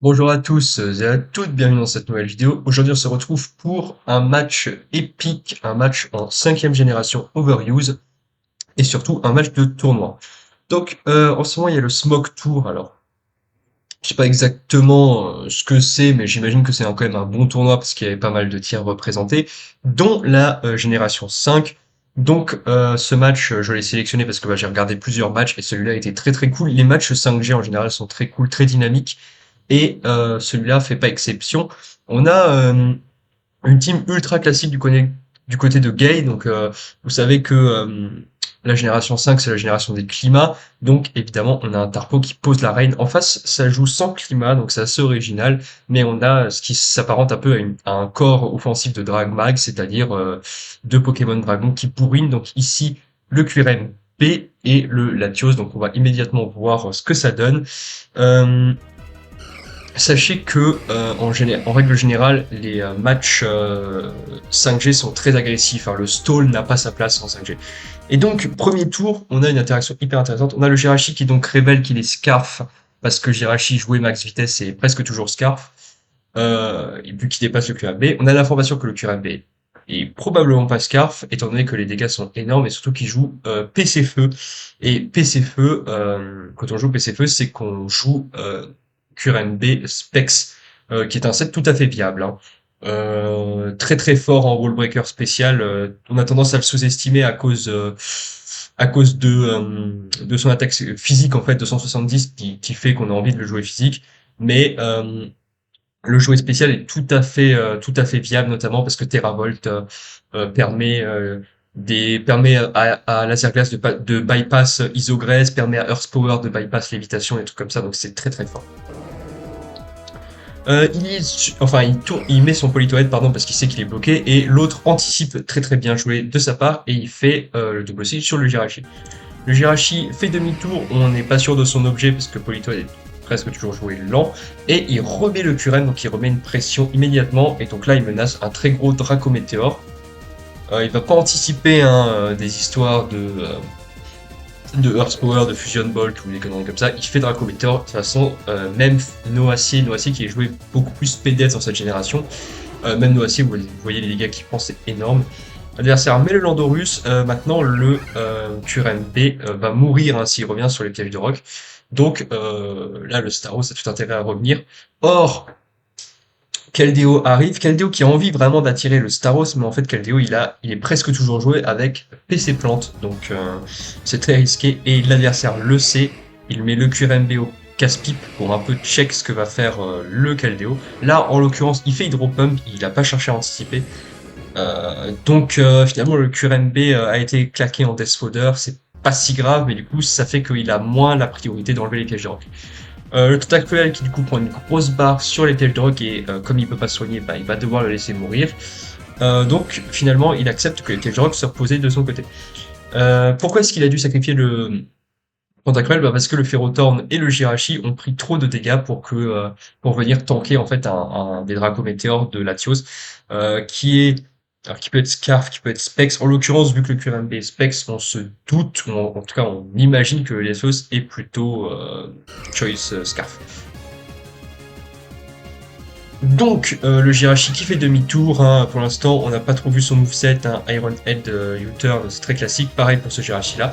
Bonjour à tous et à toutes, bienvenue dans cette nouvelle vidéo. Aujourd'hui on se retrouve pour un match épique, un match en cinquième génération Overuse et surtout un match de tournoi. Donc en ce moment il y a le Smoke Tour, alors je sais pas exactement ce que c'est, mais j'imagine que c'est quand même un bon tournoi parce qu'il y avait pas mal de tiers représentés, dont la génération 5. Donc ce match, je l'ai sélectionné parce que j'ai regardé plusieurs matchs et celui-là était très très cool. Les matchs 5G en général sont très cool, très dynamiques. Et celui-là fait pas exception. On a une team ultra classique du côté de Gay. Donc vous savez que la génération 5 c'est la génération des climats. Donc évidemment on a un Tarpo qui pose la reine. En face ça joue sans climat, donc c'est assez original. Mais on a ce qui s'apparente un peu à un corps offensif de Dragmag, c'est-à-dire deux Pokémon Dragon qui bourrinent. Donc ici le QRM B et le Latios. Donc on va immédiatement voir ce que ça donne. Euh, Sachez que en règle générale, les matchs 5G sont très agressifs, hein. Le stall n'a pas sa place en 5G. Et donc, premier tour, on a une interaction hyper intéressante. On a le Jirachi qui donc révèle qu'il est Scarf, parce que Jirachi jouait max vitesse et presque toujours Scarf, et vu qu'il dépasse le QRB. On a l'information que le QRB est probablement pas Scarf, étant donné que les dégâts sont énormes, et surtout qu'il joue PC Feu. Et PC Feu, quand on joue PC Feu, c'est qu'on joue QRMB Specs, qui est un set tout à fait viable, hein. Très très fort en wall breaker spécial. On a tendance à le sous-estimer à cause de son attaque physique en fait de 170 qui fait qu'on a envie de le jouer physique. Mais le jouer spécial est tout à fait viable, notamment parce que Terravolt permet à Laser Glass de bypass Isogress, permet à Earth Power de bypass lévitation et tout comme ça, donc c'est très très fort. Il met son Politoed, pardon, parce qu'il sait qu'il est bloqué, et l'autre anticipe très très bien joué de sa part, et il fait le double C sur le Jirachi. Le Jirachi fait demi-tour, on n'est pas sûr de son objet, parce que Politoed est presque toujours joué lent, et il remet le Kuren, donc il remet une pression immédiatement, et donc là il menace un très gros Dracométéor. Il va pas anticiper des histoires de Earth Power, de Fusion Bolt ou des conneries comme ça, il fait Draco Meteor. De toute façon, même Noacier qui est joué beaucoup plus PDS dans cette génération, même Noacier, vous voyez les dégâts qu'il prend, c'est énorme. L'adversaire met le Landorus, maintenant le QRMP va mourir hein, s'il revient sur les pièges de rock. Donc là, le Staros a tout intérêt à revenir. Or, Keldeo arrive, Keldeo qui a envie vraiment d'attirer le Staros, mais en fait Keldeo il est presque toujours joué avec PC Plante, donc c'est très risqué, et l'adversaire le sait, il met le QRMB au casse-pipe pour un peu check ce que va faire le Keldeo. Là en l'occurrence il fait Hydro Pump, il a pas cherché à anticiper, donc finalement le QRMB a été claqué en Death Fodder, c'est pas si grave, mais du coup ça fait qu'il a moins la priorité d'enlever les pièges de rock. Le Total Cruel qui du coup prend une grosse barre sur les pièges de rock et comme il peut pas se soigner, il va devoir le laisser mourir. Donc finalement il accepte que les pièges de rock se reposaient de son côté. Pourquoi est-ce qu'il a dû sacrifier le Tentacruel? Parce que le Ferrothorn et le Jirachi ont pris trop de dégâts pour venir tanker en fait un des Dracométéors de Latios, qui est alors qui peut être Scarf, qui peut être Specs. En l'occurrence, vu que le QRMB est Specs, on se doute, ou en tout cas on imagine que Latios est plutôt Choice Scarf. Donc le Jirachi qui fait demi-tour, hein, pour l'instant on n'a pas trop vu son moveset, hein, Iron Head U-turn, c'est très classique, pareil pour ce Jirachi là.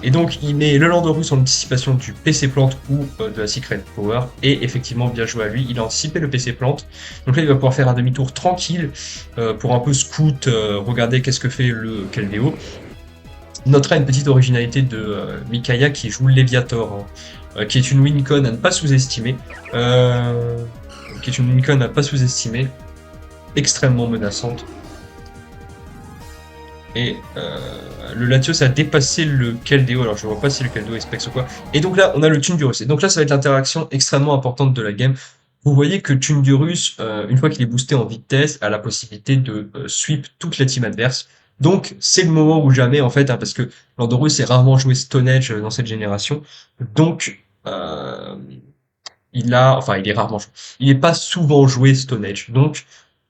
Et donc il met le Landorus en anticipation du PC Plante ou de la Secret Power, et effectivement bien joué à lui, il a anticipé le PC Plante, donc là il va pouvoir faire un demi-tour tranquille pour un peu scout, regarder qu'est-ce que fait le Keldeo. Notera une petite originalité de Mikaya qui joue Leviator, hein, qui est une wincon à ne pas sous-estimer, extrêmement menaçante. Et le Latios a dépassé le Keldeo, alors je vois pas si le Keldeo est Specs ou quoi. Et donc là, on a le Tundurus. Et donc là, ça va être l'interaction extrêmement importante de la game. Vous voyez que Tundurus, une fois qu'il est boosté en vitesse, a la possibilité de sweep toute la team adverse. Donc c'est le moment ou jamais en fait, hein, parce que Landorus est rarement joué Stone Edge dans cette génération. Donc il est rarement joué. Il n'est pas souvent joué Stone Edge. Donc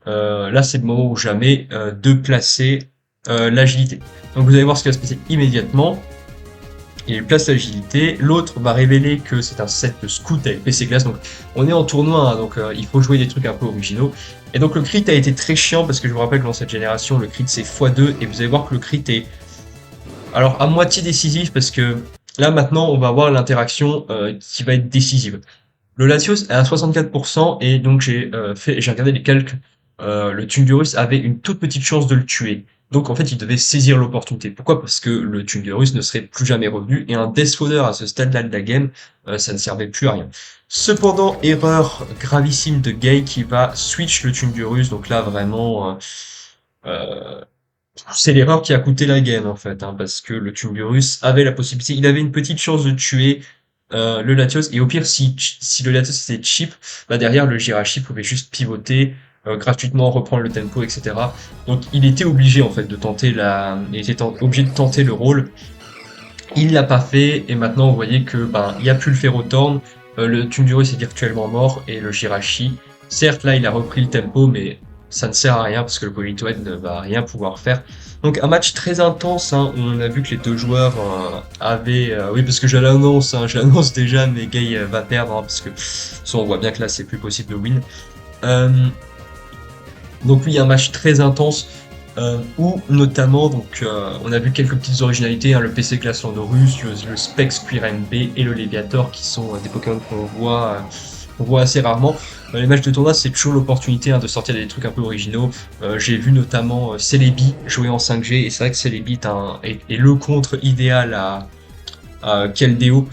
là, c'est le moment ou jamais de placer l'agilité. Donc vous allez voir ce qui va se passer immédiatement. il place l'agilité. L'autre va révéler que c'est un set de scout avec PC glace. Donc on est en tournoi, hein, donc il faut jouer des trucs un peu originaux. Et donc le crit a été très chiant parce que je vous rappelle que dans cette génération, le crit c'est x2 et vous allez voir que le crit est alors à moitié décisif parce que là maintenant on va avoir l'interaction qui va être décisive. Le Latios est à 64% et donc j'ai regardé les calques. Le Tungurus avait une toute petite chance de le tuer. Donc en fait, il devait saisir l'opportunité. Pourquoi? Parce que le Tungurus ne serait plus jamais revenu et un Death Fodder à ce stade-là de la game, ça ne servait plus à rien. Cependant, erreur gravissime de Gay qui va switch le Tungurus. Donc là, vraiment, euh, c'est l'erreur qui a coûté la game en fait, hein, parce que le Tungurus avait la possibilité, il avait une petite chance de tuer le Latios, et au pire, si le Latios était cheap, bah derrière le Jirachi pouvait juste pivoter gratuitement, reprendre le tempo, etc. Donc il était obligé en fait de tenter il était obligé de tenter le rôle. Il l'a pas fait, et maintenant vous voyez que ben il y a plus le Ferrothorn, le Tundurus est virtuellement mort, et le Jirachi, certes là il a repris le tempo, mais ça ne sert à rien parce que le Politoed ne va rien pouvoir faire. Donc un match très intense, hein, on a vu que les deux joueurs avaient... oui parce que je l'annonce déjà, mais Gay va perdre, hein, parce que ça on voit bien que là c'est plus possible de win. Euh, donc oui, un match très intense où notamment on a vu quelques petites originalités, hein, le PC Glace Landorus, le Specs Queer MB et le Leviator qui sont des Pokémon qu'on voit assez rarement. Les matchs de tournoi, c'est toujours l'opportunité, hein, de sortir des trucs un peu originaux. J'ai vu notamment Celebi jouer en 5G et c'est vrai que Celebi est le contre idéal à Keldeo.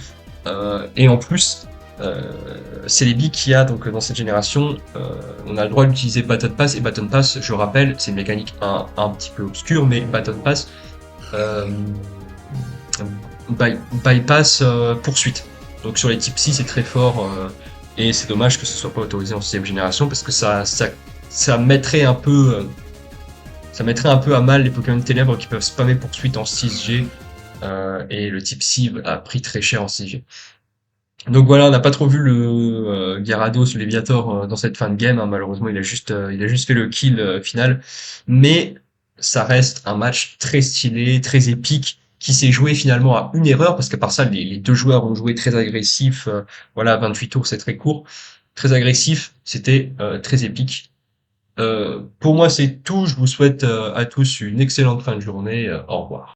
Et en plus, euh, Celebi qui a donc dans cette génération, on a le droit d'utiliser Baton Pass, et Baton Pass, je rappelle, c'est une mécanique un petit peu obscure, mais Baton Pass euh, bypass poursuite. Donc sur les types 6 c'est très fort, et c'est dommage que ce soit pas autorisé en 6ème génération parce que ça mettrait un peu ça mettrait un peu à mal les Pokémon ténèbres qui peuvent spammer poursuite en 6G, et le type cible a pris très cher en 6G. Donc voilà, on n'a pas trop vu le Gyarados, le Léviator dans cette fin de game, hein. Malheureusement, il a juste fait le kill final. Mais ça reste un match très stylé, très épique, qui s'est joué finalement à une erreur, parce qu'à part ça, les deux joueurs ont joué très agressif. Voilà, 28 tours, c'est très court. Très agressif, c'était très épique. Pour moi, c'est tout. Je vous souhaite à tous une excellente fin de journée. Au revoir.